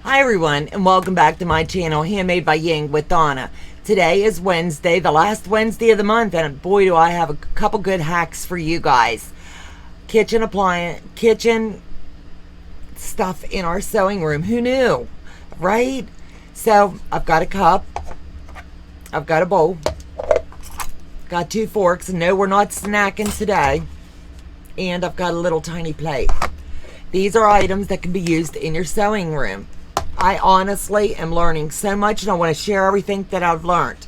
Hi everyone, and welcome back to my channel, Handmade by Ying with Donna. Today is Wednesday, the last Wednesday of the month, and boy do I have a couple good hacks for you guys. Kitchen stuff in our sewing room. Who knew, right? So I've got a cup, I've got a bowl, got 2 forks, and no, we're not snacking today, and I've got a little tiny plate. These are items that can be used in your sewing room. I honestly am learning so much, and I want to share everything that I've learned.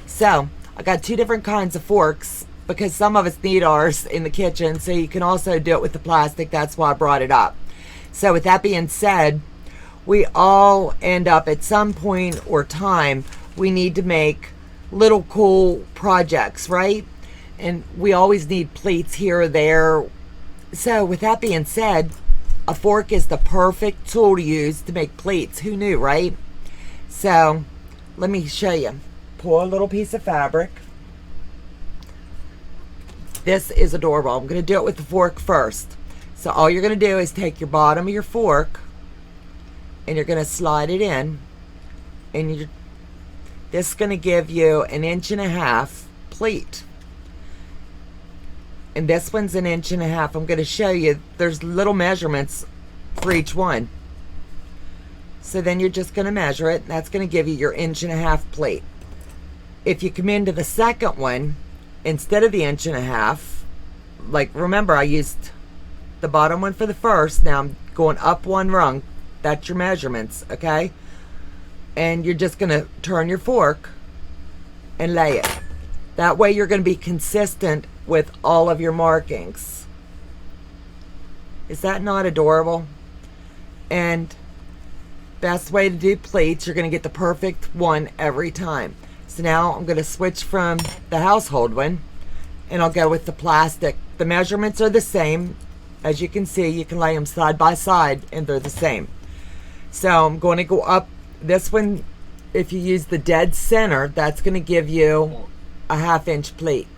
So I got 2 different kinds of forks because some of us need ours in the kitchen, so you can also do it with the plastic. That's why I brought it up. So with that being said, we all end up at some point or time, we need to make little cool projects, right? And we always need pleats here or there. So with that being said, a fork is the perfect tool to use to make pleats. Who knew, right? So let me show you. Pull a little piece of fabric. This is adorable. I'm going to do it with the fork first. So all you're going to do is take your bottom of your fork and you're going to slide it in, and this is going to give you 1.5 inch pleat. And this one's 1.5 inches. I'm going to show you, there's little measurements for each one. So then you're just going to measure it, and that's going to give you your 1.5 inch pleat. If you come into the second one, instead of the 1.5 inches, like remember I used the bottom one for the first, now I'm going up 1 rung. That's your measurements, okay? And you're just going to turn your fork and lay it. That way you're going to be consistent with all of your markings. Is that not adorable? And best way to do pleats, you're going to get the perfect one every time. So now I'm going to switch from the household one, and I'll go with the plastic. The measurements are the same. As you can see, you can lay them side by side and they're the same. So I'm going to go up this one. If you use the dead center, that's going to give you a 1/2 inch pleat.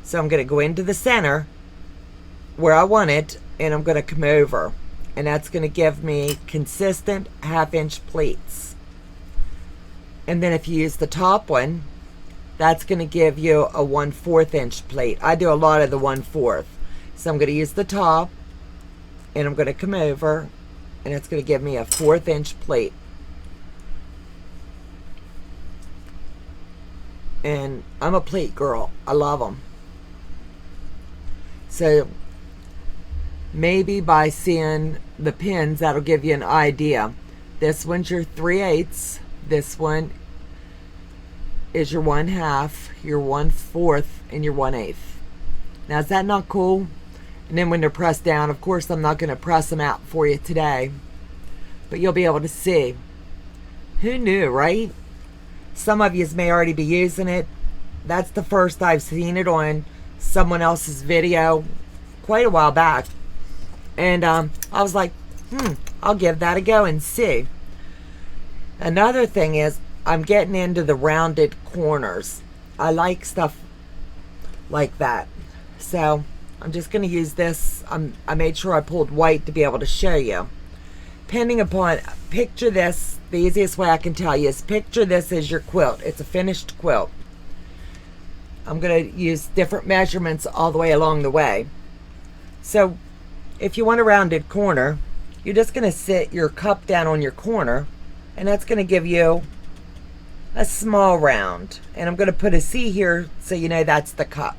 So I'm going to go into the center where I want it, and I'm going to come over, and that's going to give me consistent 1/2 inch pleats. And then if you use the top one, that's going to give you a 1/4 inch pleat. I do a lot of the 1/4. So I'm going to use the top, and I'm going to come over, and it's going to give me a 1/4 inch pleat. And I'm a pleat girl. I love them. So maybe by seeing the pins, that'll give you an idea. This one's your 3/8. This one is your 1/2, your 1/4, and your 1/8. Now, is that not cool? And then when they're pressed down, of course I'm not going to press them out for you today, but you'll be able to see. Who knew, right? Some of you may already be using it. That's the first I've seen it on someone else's video quite a while back. And I was like, I'll give that a go and see. Another thing is I'm getting into the rounded corners. I like stuff like that. So I'm just going to use this. I made sure I pulled white to be able to show you. Depending upon, picture this, the easiest way I can tell you is picture this as your quilt. It's a finished quilt. I'm going to use different measurements all the way along the way. So if you want a rounded corner, you're just going to sit your cup down on your corner, and that's going to give you a small round. And I'm going to put a C here so you know that's the cup.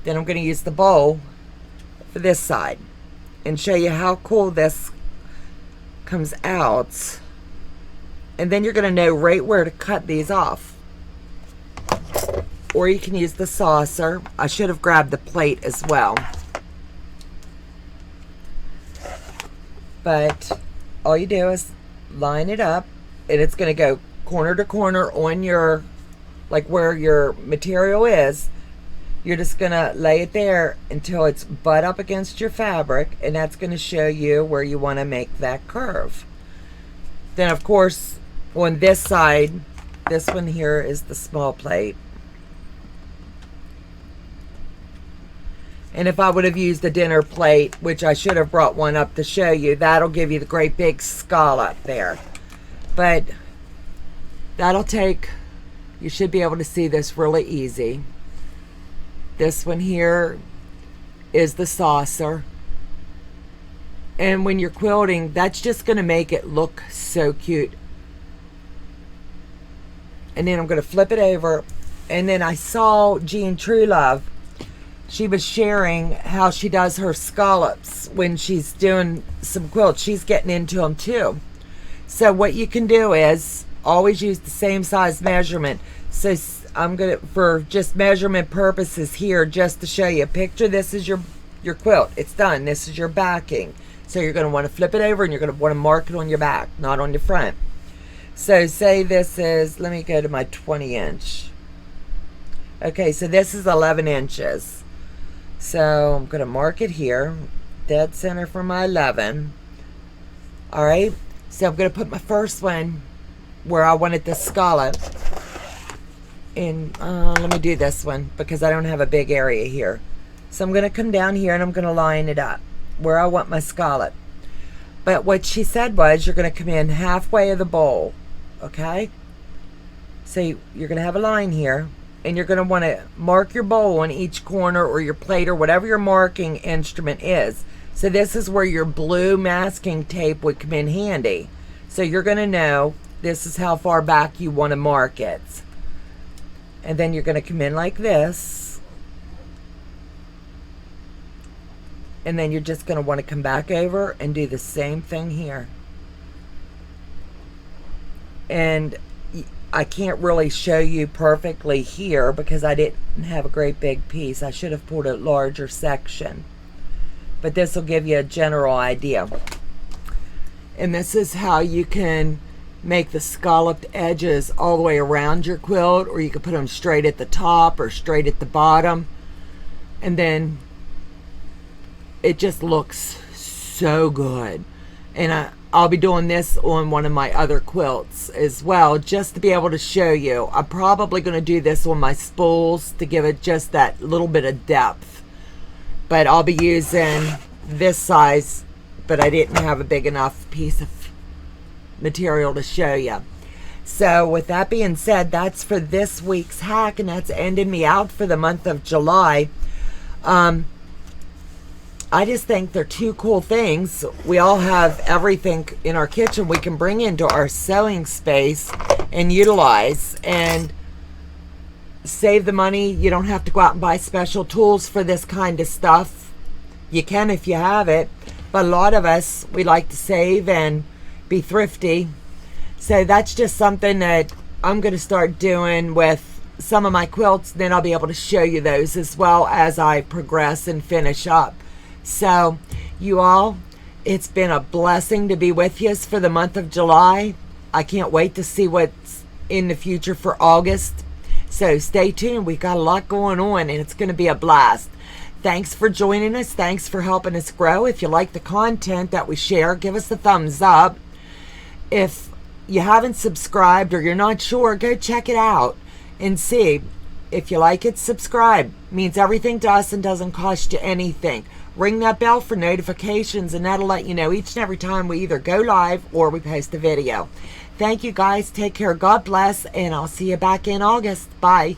Then I'm going to use the bowl for this side and show you how cool this comes out. And then you're going to know right where to cut these off. Or you can use the saucer. I should have grabbed the plate as well. But all you do is line it up, and it's going to go corner to corner on your, like where your material is. You're just going to lay it there until it's butt up against your fabric, and that's going to show you where you want to make that curve. Then of course on this side, this one here is the small plate. And if I would have used a dinner plate, which I should have brought one up to show you, that'll give you the great big scallop there. But that'll take, you should be able to see this really easy. This one here is the saucer. And when you're quilting, that's just going to make it look so cute. And then I'm going to flip it over. And then I saw Jean Truelove. She was sharing how she does her scallops when she's doing some quilts. She's getting into them too. So what you can do is always use the same size measurement. So I'm going to, for just measurement purposes here, just to show you, picture this is your quilt. It's done. This is your backing. So you're going to want to flip it over and you're going to want to mark it on your back, not on your front. So say this is, let me go to my 20 inch. Okay, so this is 11 inches. So I'm going to mark it here, dead center for my 11. All right, so I'm going to put my first one where I wanted the scallop. And let me do this one because I don't have a big area here. So I'm going to come down here and I'm going to line it up where I want my scallop. But what she said was you're going to come in halfway of the bowl, okay? So you're going to have a line here. And you're going to want to mark your bowl on each corner or your plate or whatever your marking instrument is. So this is where your blue masking tape would come in handy. So you're going to know this is how far back you want to mark it. And then you're going to come in like this. And then you're just going to want to come back over and do the same thing here. And I can't really show you perfectly here because I didn't have a great big piece. I should have pulled a larger section. But this will give you a general idea. And this is how you can make the scalloped edges all the way around your quilt, or you can put them straight at the top or straight at the bottom. And then it just looks so good. And I'll be doing this on one of my other quilts as well, just to be able to show you. I'm probably going to do this on my spools to give it just that little bit of depth. But I'll be using this size, but I didn't have a big enough piece of material to show you. So with that being said, that's for this week's hack, and that's ending me out for the month of July. I just think they're two cool things. We all have everything in our kitchen we can bring into our sewing space and utilize and save the money. You don't have to go out and buy special tools for this kind of stuff. You can if you have it, but a lot of us, we like to save and be thrifty. So that's just something that I'm going to start doing with some of my quilts. Then I'll be able to show you those as well as I progress and finish up. So you all, it's been a blessing to be with you for the month of July. I can't wait to see what's in the future for August. So stay tuned. We've got a lot going on and it's going to be a blast. Thanks for joining us. Thanks for helping us grow. If you like the content that we share, give us a thumbs up. If you haven't subscribed or you're not sure, go check it out and see. If you like it, subscribe. It means everything to us and doesn't cost you anything. Ring that bell for notifications and that'll let you know each and every time we either go live or we post a video. Thank you guys. Take care. God bless. And I'll see you back in August. Bye.